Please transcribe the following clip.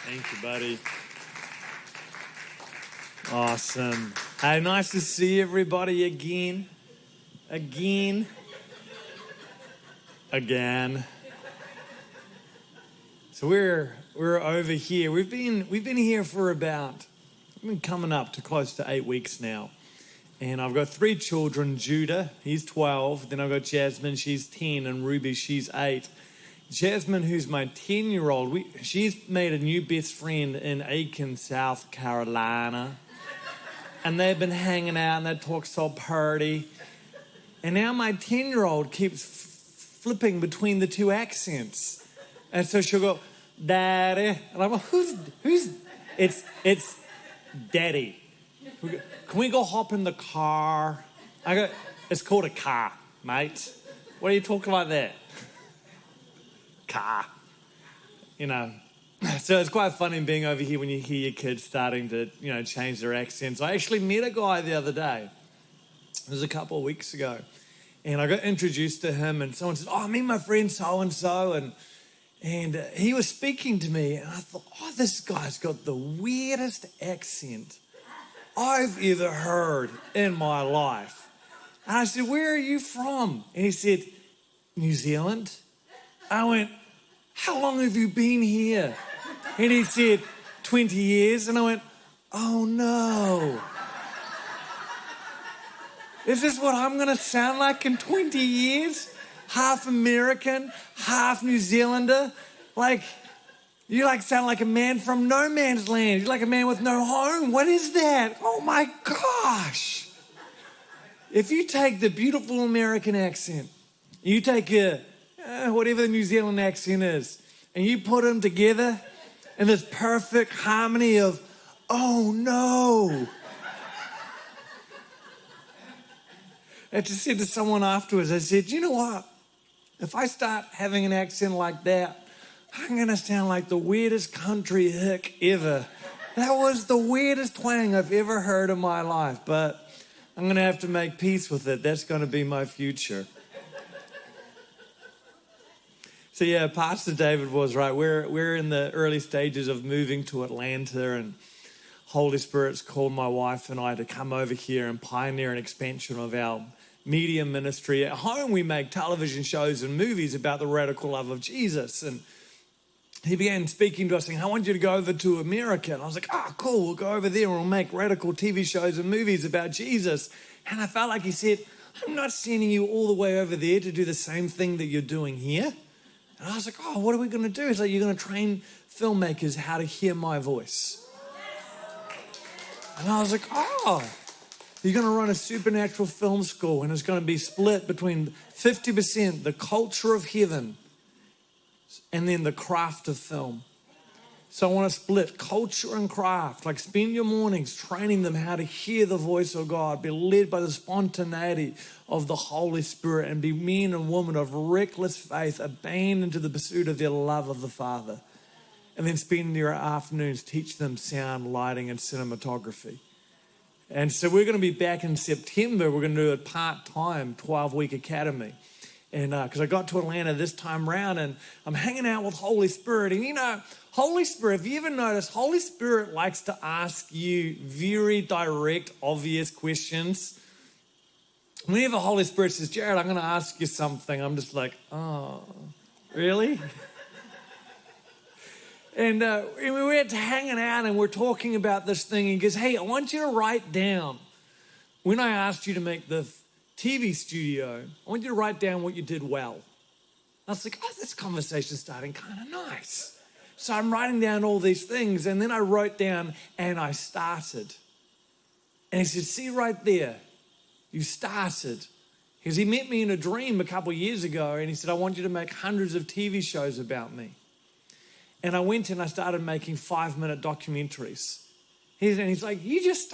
Thank you, buddy. Awesome. Hey, nice to see everybody again. Again. So we're over here. We've been here for we've been coming up to close to 8 weeks now. And I've got 3 children. Judah, he's 12. Then I've got Jasmine, she's 10. And Ruby, she's 8. Jasmine, who's my 10-year-old, she's made a new best friend in Aiken, South Carolina. And they've been hanging out and they talk so pretty. And now my 10-year-old keeps flipping between the 2 accents. And so she'll go, Daddy. And I'm like, who's it's Daddy. Can we go hop in the car? I go, it's called a car, mate. What are you talking like that? Car. You know. So it's quite funny being over here when you hear your kids starting to, change their accents. I actually met a guy the other day. It was a couple of weeks ago. And I got introduced to him and someone said, oh, meet my friend so-and-so. And he was speaking to me. And I thought, this guy's got the weirdest accent I've ever heard in my life. And I said, where are you from? And he said, New Zealand. I went, how long have you been here? And he said, 20 years. And I went, oh no. Is this what I'm going to sound like in 20 years? Half American, half New Zealander. You sound like a man from no man's land. You're like a man with no home. What is that? Oh my gosh. If you take the beautiful American accent, you take whatever the New Zealand accent is, and you put them together in this perfect harmony of, oh no. I just said to someone afterwards, I said, you know what? If I start having an accent like that, I'm going to sound like the weirdest country hick ever. That was the weirdest twang I've ever heard in my life, but I'm going to have to make peace with it. That's going to be my future. So yeah, Pastor David was right. We're in the early stages of moving to Atlanta, and Holy Spirit's called my wife and I to come over here and pioneer an expansion of our media ministry. At home, we make television shows and movies about the radical love of Jesus. And he began speaking to us saying, I want you to go over to America. And I was like, cool, we'll go over there and we'll make radical TV shows and movies about Jesus. And I felt like he said, I'm not sending you all the way over there to do the same thing that you're doing here. And I was like, what are we going to do? He's like, you're going to train filmmakers how to hear my voice. And I was like, you're going to run a supernatural film school, and it's going to be split between 50% the culture of heaven and then the craft of film. So I want to split culture and craft. Spend your mornings training them how to hear the voice of God, be led by the spontaneity of the Holy Spirit, and be men and women of reckless faith, abandoned to the pursuit of their love of the Father. And then spend your afternoons teach them sound, lighting, and cinematography. And so we're going to be back in September. We're going to do a part-time 12-week academy. And because I got to Atlanta this time around, and I'm hanging out with Holy Spirit. And Holy Spirit, have you ever noticed, Holy Spirit likes to ask you very direct, obvious questions. Whenever Holy Spirit says, Jared, I'm going to ask you something, I'm just like, oh, really? And we were hanging out and we're talking about this thing. And he goes, hey, I want you to write down, when I asked you to make the TV studio, I want you to write down what you did well. I was like, this conversation's starting kind of nice. So I'm writing down all these things, and then I wrote down, and I started. And he said, see right there, you started. Because he met me in a dream a couple of years ago, and he said, I want you to make hundreds of TV shows about me. And I went and I started making 5-minute documentaries. And he's like, you just